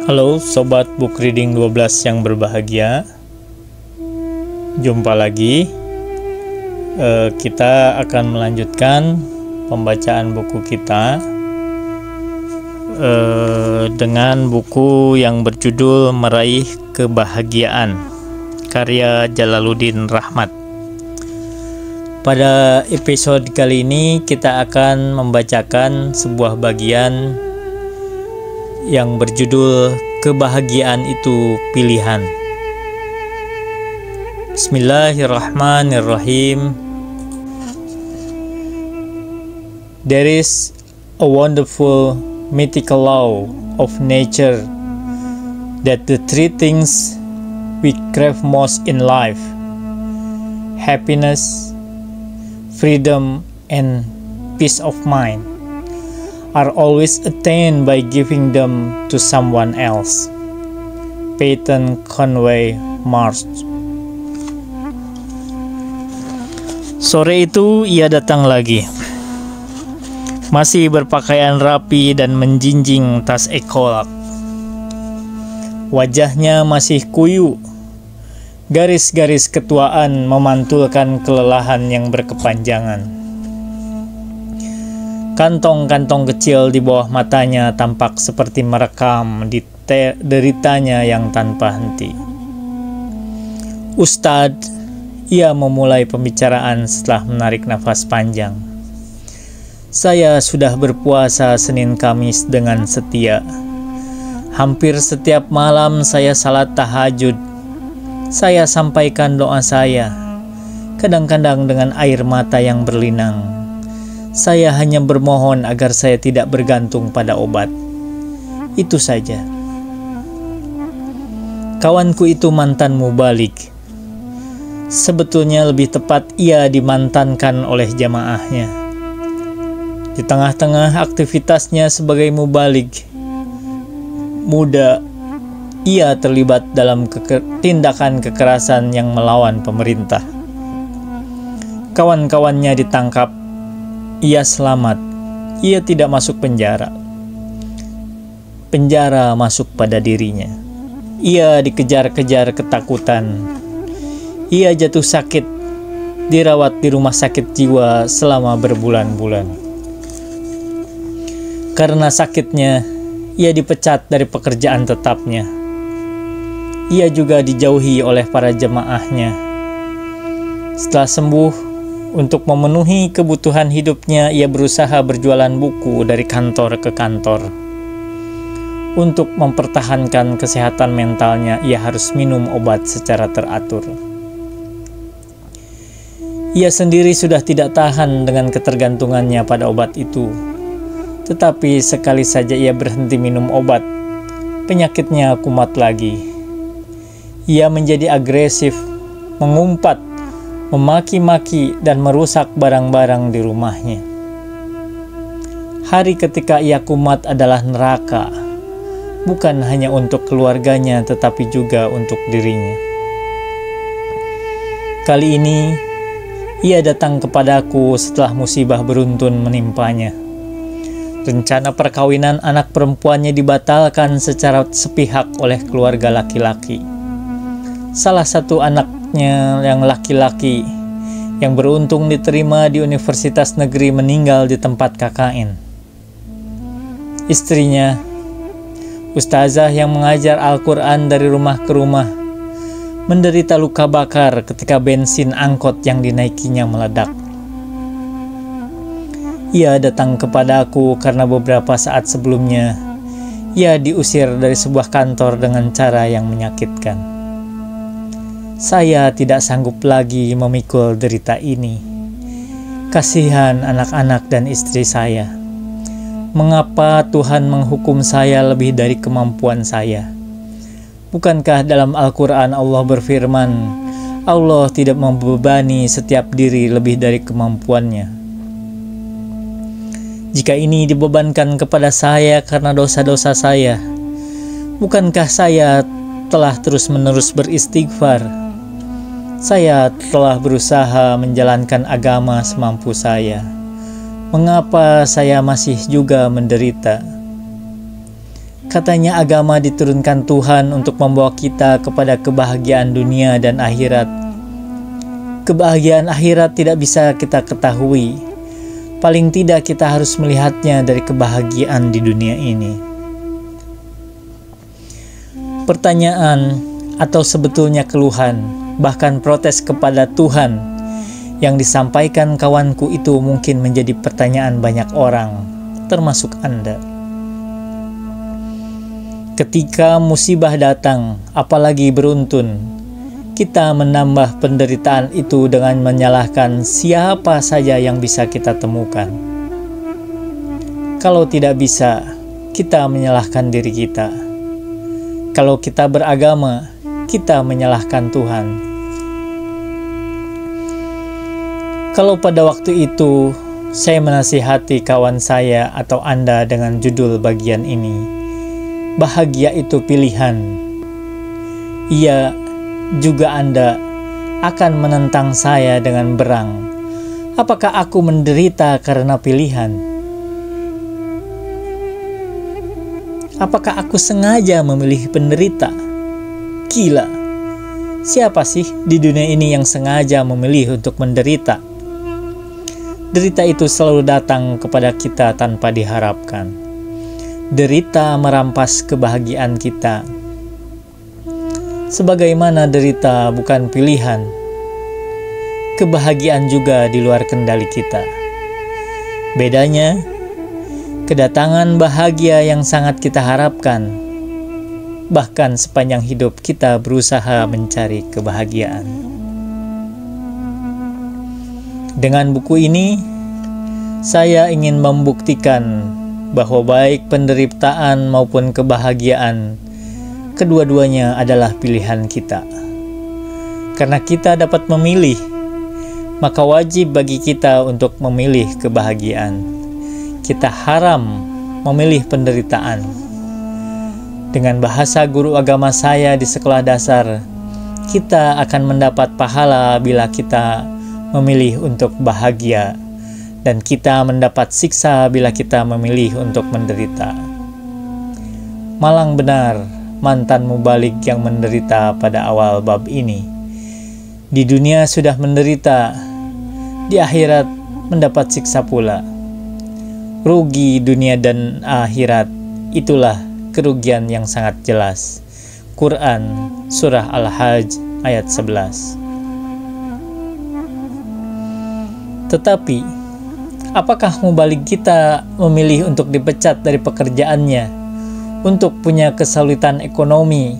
Halo Sobat Book Reading 12 yang berbahagia. Jumpa lagi. Kita akan melanjutkan pembacaan buku kita dengan buku yang berjudul Meraih Kebahagiaan, karya Jalaluddin Rahmat. Pada episode kali ini kita akan membacakan sebuah bagian yang berjudul Kebahagiaan Itu Pilihan. Bismillahirrahmanirrahim. There is a wonderful mythical law of nature that the three things we crave most in life, happiness, freedom, and peace of mind, are always attained by giving them to someone else. Peyton Conway Marsh. Sore itu ia datang lagi, masih berpakaian rapi dan menjinjing tas ekolak. Wajahnya masih kuyu, garis-garis ketuaan memantulkan kelelahan yang berkepanjangan. Kantong-kantong kecil di bawah matanya tampak seperti merekam di deritanya yang tanpa henti. Ustadz, ia memulai pembicaraan setelah menarik nafas panjang. Saya sudah berpuasa Senin Kamis dengan setia. Hampir setiap malam saya salat tahajud. Saya sampaikan doa saya, kadang-kadang dengan air mata yang berlinang. Saya hanya bermohon agar saya tidak bergantung pada obat. Itu saja. Kawanku itu mantan mubalik. Sebetulnya lebih tepat ia dimantankan oleh jamaahnya. Di tengah-tengah aktivitasnya sebagai mubalik muda, ia terlibat dalam tindakan kekerasan yang melawan pemerintah. Kawan-kawannya ditangkap. Ia selamat. Ia tidak masuk penjara. Penjara masuk pada dirinya. Ia dikejar-kejar ketakutan. Ia jatuh sakit, dirawat di rumah sakit jiwa selama berbulan-bulan. Karena sakitnya, ia dipecat dari pekerjaan tetapnya. Ia juga dijauhi oleh para jemaahnya. Setelah sembuh, untuk memenuhi kebutuhan hidupnya, ia berusaha berjualan buku dari kantor ke kantor. Untuk mempertahankan kesehatan mentalnya, ia harus minum obat secara teratur. Ia sendiri sudah tidak tahan dengan ketergantungannya pada obat itu. Tetapi sekali saja ia berhenti minum obat, penyakitnya kumat lagi. Ia menjadi agresif, mengumpat, memaki-maki dan merusak barang-barang di rumahnya. Hari ketika ia kumat adalah neraka, bukan hanya untuk keluarganya tetapi juga untuk dirinya. Kali ini, ia datang kepadaku setelah musibah beruntun menimpanya. Rencana perkawinan anak perempuannya dibatalkan secara sepihak oleh keluarga laki-laki. Salah satu anaknya yang laki-laki yang beruntung diterima di universitas negeri meninggal di tempat KKN. Istrinya, ustazah yang mengajar Al-Quran dari rumah ke rumah, menderita luka bakar ketika bensin angkot yang dinaikinya meledak. Ia datang kepada aku karena beberapa saat sebelumnya ia diusir dari sebuah kantor dengan cara yang menyakitkan. Saya tidak sanggup lagi memikul derita ini. Kasihan anak-anak dan istri saya. Mengapa Tuhan menghukum saya lebih dari kemampuan saya? Bukankah dalam Al-Quran Allah berfirman, Allah tidak membebani setiap diri lebih dari kemampuannya? Jika ini dibebankan kepada saya karena dosa-dosa saya, bukankah saya telah terus-menerus beristighfar? Saya telah berusaha menjalankan agama semampu saya. Mengapa saya masih juga menderita? Katanya agama diturunkan Tuhan untuk membawa kita kepada kebahagiaan dunia dan akhirat. Kebahagiaan akhirat tidak bisa kita ketahui. Paling tidak kita harus melihatnya dari kebahagiaan di dunia ini. Pertanyaan atau sebetulnya keluhan, bahkan protes kepada Tuhan yang disampaikan kawanku itu mungkin menjadi pertanyaan banyak orang, termasuk Anda. Ketika musibah datang, apalagi beruntun, kita menambah penderitaan itu dengan menyalahkan siapa saja yang bisa kita temukan. Kalau tidak bisa, kita menyalahkan diri kita. Kalau kita beragama, kita menyalahkan Tuhan. Kalau pada waktu itu saya menasihati kawan saya atau Anda dengan judul bagian ini, bahagia itu pilihan. Iya, juga Anda akan menentang saya dengan berang. Apakah aku menderita karena pilihan? Apakah aku sengaja memilih penderita? Gila, siapa sih di dunia ini yang sengaja memilih untuk menderita? Derita itu selalu datang kepada kita tanpa diharapkan. Derita merampas kebahagiaan kita. Sebagaimana derita bukan pilihan, kebahagiaan juga di luar kendali kita. Bedanya, kedatangan bahagia yang sangat kita harapkan, bahkan sepanjang hidup kita berusaha mencari kebahagiaan. Dengan buku ini, saya ingin membuktikan bahwa baik penderitaan maupun kebahagiaan, kedua-duanya adalah pilihan kita. Karena kita dapat memilih, maka wajib bagi kita untuk memilih kebahagiaan. Kita haram memilih penderitaan. Dengan bahasa guru agama saya di sekolah dasar, kita akan mendapat pahala bila kita memilih untuk bahagia, dan kita mendapat siksa bila kita memilih untuk menderita. Malang benar mantan mubalik yang menderita pada awal bab ini. Di dunia sudah menderita, di akhirat mendapat siksa pula. Rugi dunia dan akhirat, itulah kerugian yang sangat jelas. Quran Surah Al-Hajj ayat 11. Tetapi, apakah mubalik kita memilih untuk dipecat dari pekerjaannya, untuk punya kesulitan ekonomi,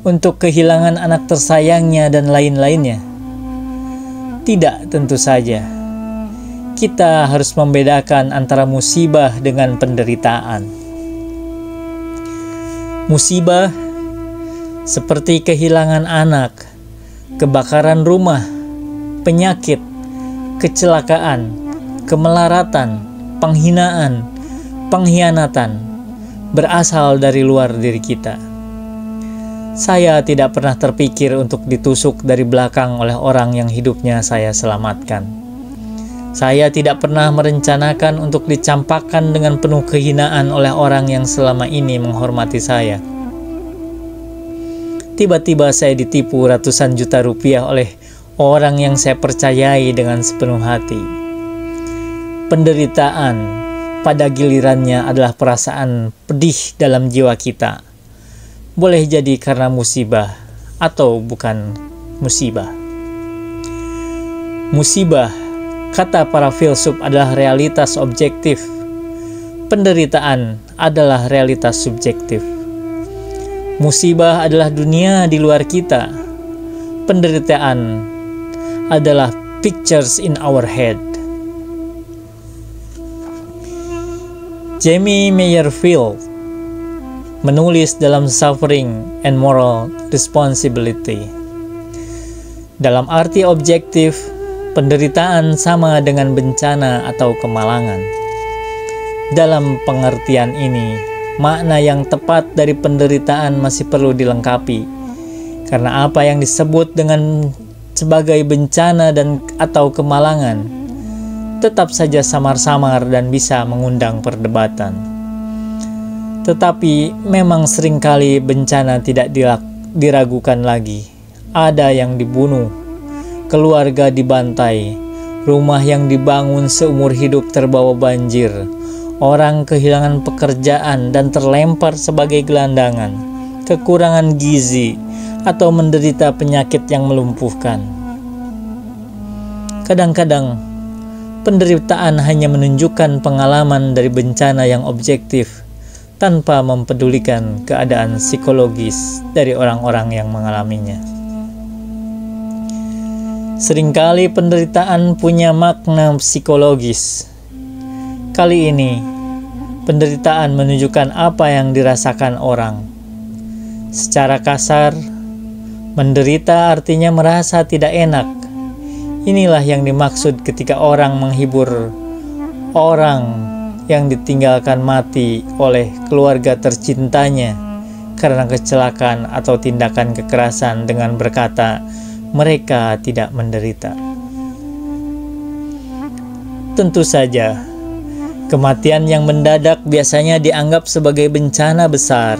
untuk kehilangan anak tersayangnya dan lain-lainnya? Tidak, tentu saja. Kita harus membedakan antara musibah dengan penderitaan. Musibah seperti kehilangan anak, kebakaran rumah, penyakit, kecelakaan, kemelaratan, penghinaan, pengkhianatan berasal dari luar diri kita. Saya tidak pernah terpikir untuk ditusuk dari belakang oleh orang yang hidupnya saya selamatkan. Saya tidak pernah merencanakan untuk dicampakkan dengan penuh kehinaan oleh orang yang selama ini menghormati saya. Tiba-tiba saya ditipu ratusan juta rupiah oleh orang yang saya percayai dengan sepenuh hati. Penderitaan pada gilirannya adalah perasaan pedih dalam jiwa kita. Boleh jadi karena musibah atau bukan musibah. Musibah, kata para filsuf, adalah realitas objektif. Penderitaan adalah realitas subjektif. Musibah adalah dunia di luar kita. Penderitaan adalah pictures in our head. Jamie Meyerfield menulis dalam Suffering and Moral Responsibility. Dalam arti objektif, penderitaan sama dengan bencana atau kemalangan. Dalam pengertian ini, makna yang tepat dari penderitaan masih perlu dilengkapi, karena apa yang disebut dengan sebagai bencana dan atau kemalangan tetap saja samar-samar dan bisa mengundang perdebatan. Tetapi memang seringkali bencana tidak diragukan lagi. Ada yang dibunuh, keluarga dibantai, rumah yang dibangun seumur hidup terbawa banjir, orang kehilangan pekerjaan dan terlempar sebagai gelandangan, kekurangan gizi, atau menderita penyakit yang melumpuhkan. Kadang-kadang, penderitaan hanya menunjukkan pengalaman dari bencana yang objektif, tanpa mempedulikan keadaan psikologis dari orang-orang yang mengalaminya. Seringkali penderitaan punya makna psikologis. Kali ini, penderitaan menunjukkan apa yang dirasakan orang. Secara kasar, menderita artinya merasa tidak enak. Inilah yang dimaksud ketika orang menghibur orang yang ditinggalkan mati oleh keluarga tercintanya karena kecelakaan atau tindakan kekerasan dengan berkata, mereka tidak menderita. Tentu saja, kematian yang mendadak biasanya dianggap sebagai bencana besar,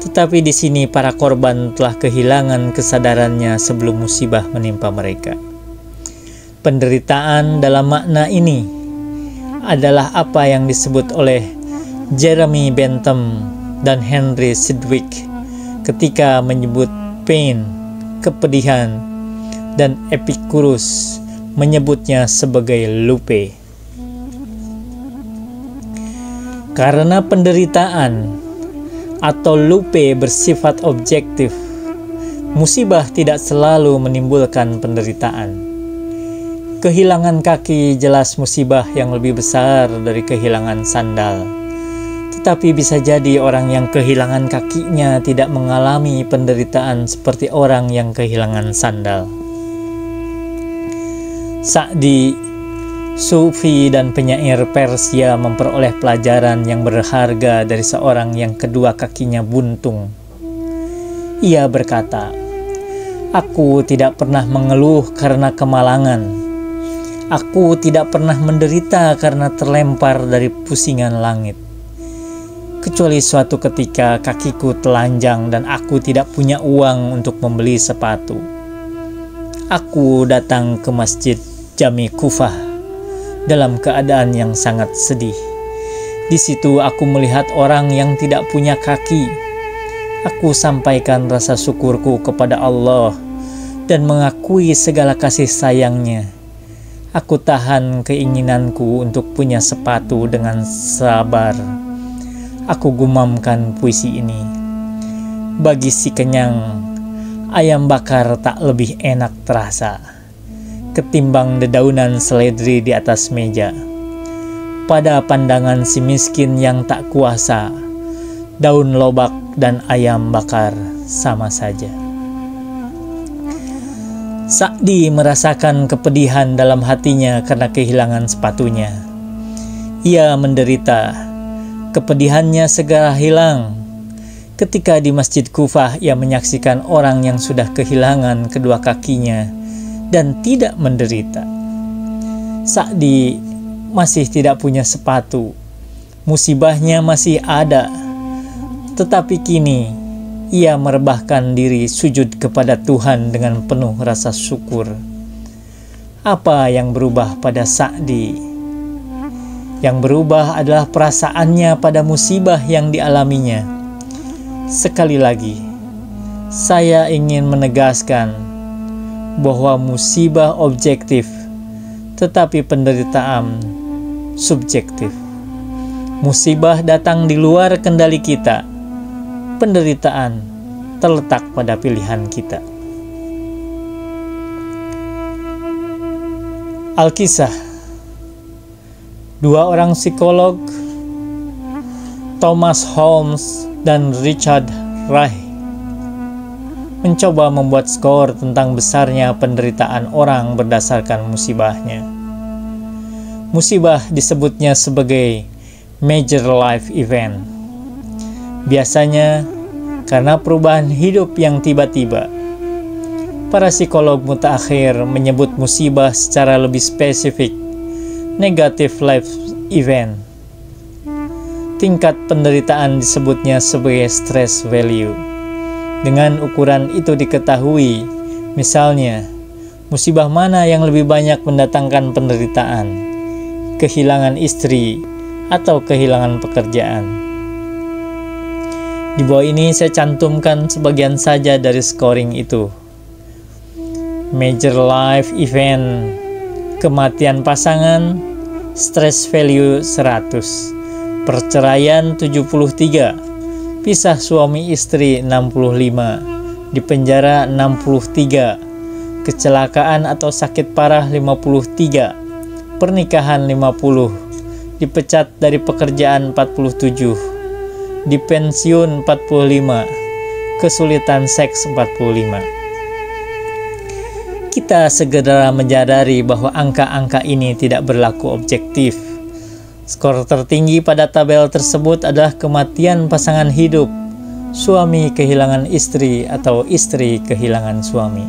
tetapi di sini para korban telah kehilangan kesadarannya sebelum musibah menimpa mereka. Penderitaan dalam makna ini adalah apa yang disebut oleh Jeremy Bentham dan Henry Sidgwick ketika menyebut pain, kepedihan, dan Epicurus menyebutnya sebagai lupe. Karena penderitaan atau lupe bersifat objektif, musibah tidak selalu menimbulkan penderitaan. Kehilangan kaki jelas musibah yang lebih besar dari kehilangan sandal. Tetapi bisa jadi orang yang kehilangan kakinya tidak mengalami penderitaan seperti orang yang kehilangan sandal. Sa'di, sufi dan penyair Persia memperoleh pelajaran yang berharga dari seorang yang kedua kakinya buntung. Ia berkata, "Aku tidak pernah mengeluh karena kemalangan. Aku tidak pernah menderita karena terlempar dari pusingan langit. Kecuali suatu ketika kakiku telanjang dan aku tidak punya uang untuk membeli sepatu. Aku datang ke masjid Jami Kufah dalam keadaan yang sangat sedih. Di situ aku melihat orang yang tidak punya kaki. Aku sampaikan rasa syukurku kepada Allah dan mengakui segala kasih sayangnya. Aku tahan keinginanku untuk punya sepatu dengan sabar. Aku gumamkan puisi ini. Bagi si kenyang, ayam bakar tak lebih enak terasa ketimbang dedaunan seledri di atas meja. Pada pandangan si miskin yang tak kuasa, daun lobak dan ayam bakar sama saja." Sa'di merasakan kepedihan dalam hatinya karena kehilangan sepatunya. Ia menderita. Kepedihannya segera hilang. Ketika di Masjid Kufah, ia menyaksikan orang yang sudah kehilangan kedua kakinya dan tidak menderita. Sa'di masih tidak punya sepatu. Musibahnya masih ada. Tetapi kini, ia merebahkan diri sujud kepada Tuhan dengan penuh rasa syukur. Apa yang berubah pada Sa'di? Yang berubah adalah perasaannya pada musibah yang dialaminya. Sekali lagi, saya ingin menegaskan bahwa musibah objektif, tetapi penderitaan subjektif. Musibah datang di luar kendali kita. Penderitaan terletak pada pilihan kita. Alkisah. Dua orang psikolog, Thomas Holmes dan Richard Reich, mencoba membuat skor tentang besarnya penderitaan orang berdasarkan musibahnya. Musibah disebutnya sebagai major life event. Biasanya karena perubahan hidup yang tiba-tiba. Para psikolog mutakhir menyebut musibah secara lebih spesifik negative life event. tingkat penderitaan disebutnya sebagai stress value. Dengan ukuran itu diketahui, misalnya, musibah mana yang lebih banyak mendatangkan penderitaan, kehilangan istri, atau kehilangan pekerjaan. Di bawah ini saya cantumkan sebagian saja dari scoring itu. Major life event, kematian pasangan, stress value 100, perceraian 73, pisah suami istri 65, di penjara 63, kecelakaan atau sakit parah 53, pernikahan 50, dipecat dari pekerjaan 47, di pensiun 45, kesulitan seks 45. Kita segera menyadari bahwa angka-angka ini tidak berlaku objektif. Skor tertinggi pada tabel tersebut adalah kematian pasangan hidup, suami kehilangan istri atau istri kehilangan suami.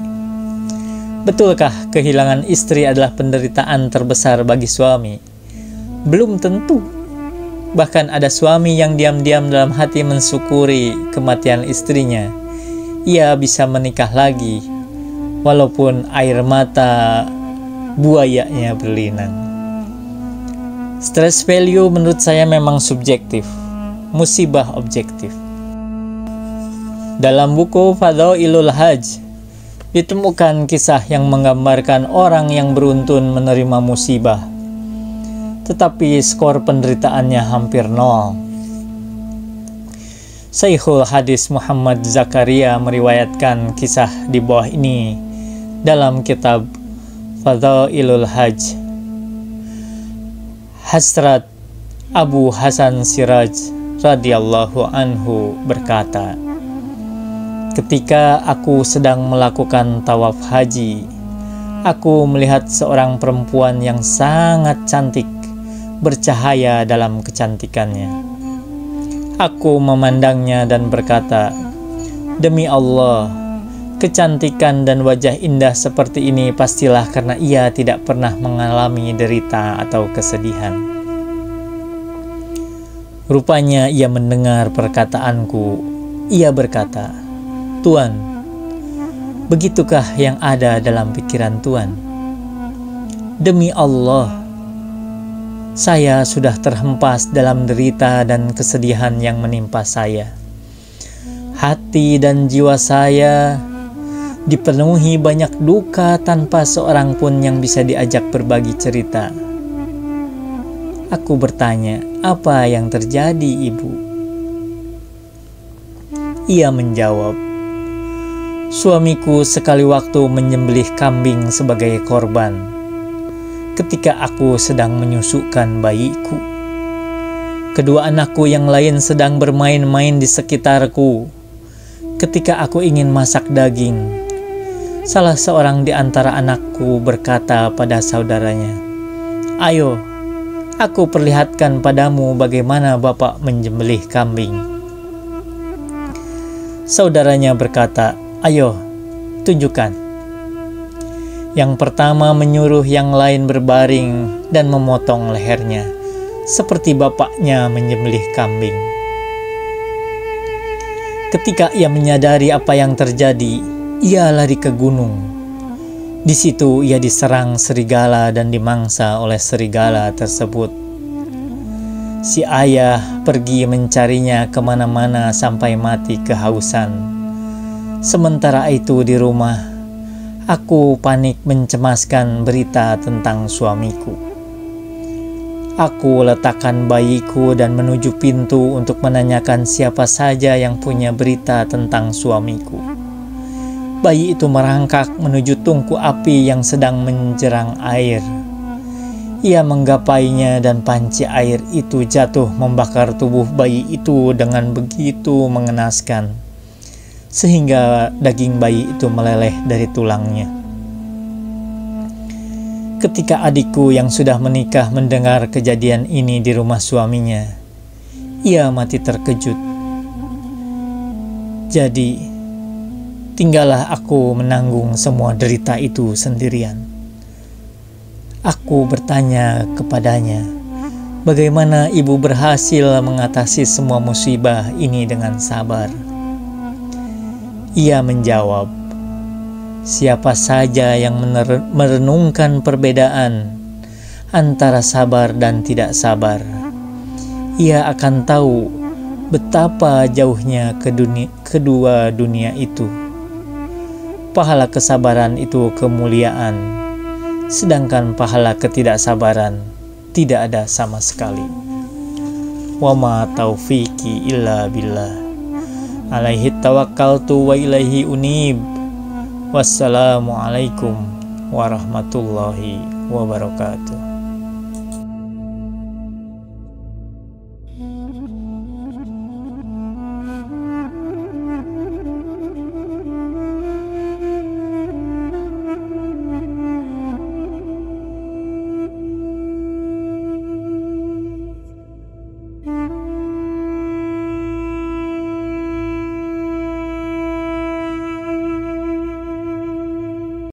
Betulkah kehilangan istri adalah penderitaan terbesar bagi suami? Belum tentu. Bahkan ada suami yang diam-diam dalam hati mensyukuri kematian istrinya. Ia bisa menikah lagi, walaupun air mata buayanya berlinang. Stress value menurut saya memang subjektif, musibah objektif. Dalam buku Fadhailul Hajj ditemukan kisah yang menggambarkan orang yang beruntun menerima musibah, tetapi skor penderitaannya hampir nol. Syekhul Hadis Muhammad Zakaria meriwayatkan kisah di bawah ini dalam kitab Fadhailul Hajj. Hasrat Abu Hasan Siraj radhiyallahu anhu berkata, ketika aku sedang melakukan tawaf haji, aku melihat seorang perempuan yang sangat cantik, bercahaya dalam kecantikannya. Aku memandangnya dan berkata, demi Allah, kecantikan dan wajah indah seperti ini pastilah karena ia tidak pernah mengalami derita atau kesedihan. Rupanya ia mendengar perkataanku. Ia berkata, Tuan, begitukah yang ada dalam pikiran Tuan? Demi Allah, saya sudah terhempas dalam derita dan kesedihan yang menimpa saya. Hati dan jiwa saya dipenuhi banyak duka tanpa seorang pun yang bisa diajak berbagi cerita. Aku bertanya, apa yang terjadi, Ibu? Ia menjawab, suamiku sekali waktu menyembelih kambing sebagai korban ketika aku sedang menyusukan bayiku. Kedua anakku yang lain sedang bermain-main di sekitarku ketika aku ingin masak daging. Salah seorang di antara anakku berkata pada saudaranya, ayo, aku perlihatkan padamu bagaimana bapak menyembelih kambing. Saudaranya berkata, ayo, tunjukkan. Yang pertama menyuruh yang lain berbaring dan memotong lehernya, seperti bapaknya menyembelih kambing. Ketika ia menyadari apa yang terjadi, ia lari ke gunung. Di situ ia diserang serigala dan dimangsa oleh serigala tersebut. Si ayah pergi mencarinya kemana-mana sampai mati kehausan. Sementara itu di rumah, aku panik mencemaskan berita tentang suamiku. Aku letakkan bayiku dan menuju pintu untuk menanyakan siapa saja yang punya berita tentang suamiku. Bayi itu merangkak menuju tungku api yang sedang menjerang air. Ia menggapainya dan panci air itu jatuh membakar tubuh bayi itu dengan begitu mengenaskan, sehingga daging bayi itu meleleh dari tulangnya. Ketika adikku yang sudah menikah mendengar kejadian ini di rumah suaminya, ia mati terkejut. Jadi, tinggallah aku menanggung semua derita itu sendirian. Aku bertanya kepadanya, Bagaimana ibu berhasil mengatasi semua musibah ini dengan sabar? Ia menjawab, siapa saja yang merenungkan perbedaan antara sabar dan tidak sabar, ia akan tahu betapa jauhnya kedua dunia itu. Pahala kesabaran itu kemuliaan, sedangkan pahala ketidaksabaran tidak ada sama sekali. Wa ma taufiqi illa billah. Alaihi tawakkaltu wa ilaihi unib. Wassalamualaikum warahmatullahi wabarakatuh.